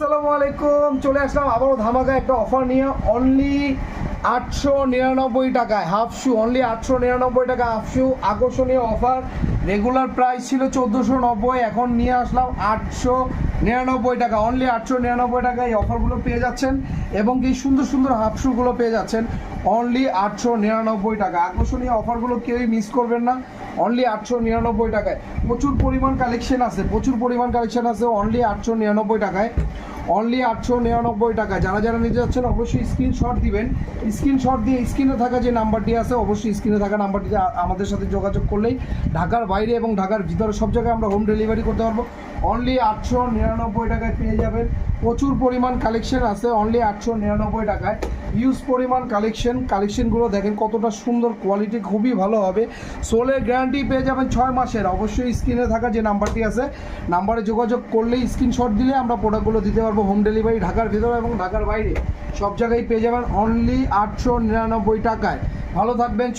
আসসালামু আলাইকুম, চলে আসলাম আবারও ধামাকা একটা অফার নিয়ে। অনলি 899 টাকায় হাফ শু, অনলি 899 টাকা হাফ শু। আকর্ষণীয় অফার, রেগুলার প্রাইস ছিল 1490, এখন নিয়ে আসলাম 899 টাকা। অনলি 899 টাকা এই অফারগুলো পেয়ে যাচ্ছেন এবং কি সুন্দর সুন্দর হাফ শুগুলো পেয়ে যাচ্ছেন অনলি 899 টাকা। আকর্ষণীয় অফারগুলো কেউই মিস করবেন না, অনলি 899 টাকায়। প্রচুর পরিমাণ কালেকশন আছে, অনলি 899 টাকায়, অনলি 899 টাকায়। যারা যারা নিতে যাচ্ছেন অবশ্যই স্ক্রিনশট দিবেন, স্ক্রিনশট দিয়ে স্ক্রিনে থাকা যে নাম্বারটি আছে অবশ্যই স্ক্রিনে থাকা নাম্বারটিতে আমাদের সাথে যোগাযোগ করলেই ঢাকার বাইরে এবং ঢাকার ভিতরে সব জায়গায় আমরা হোম ডেলিভারি করতে পারবো। অনলি 899 টাকায় পেয়ে যাবেন। প্রচুর পরিমাণ কালেকশন আছে, অনলি 899 টাকায়। হিউজ পরিমাণ কালেকশনগুলো দেখেন কতটা সুন্দর, কোয়ালিটি খুবই ভালো হবে। সোলের গ্যারান্টি পেয়ে যাবেন 6 মাসের। অবশ্যই স্ক্রিনে থাকা যে নাম্বারটি আছে নাম্বারে যোগাযোগ করলেই স্ক্রিনশট দিলে আমরা প্রোডাক্টগুলো দিতে পারবো হোম ডেলিভারি ঢাকার ভিতরে এবং ঢাকার বাইরে সব জায়গায় পেয়ে যাবেন অনলি 899 টাকায়। ভালো থাকবেন।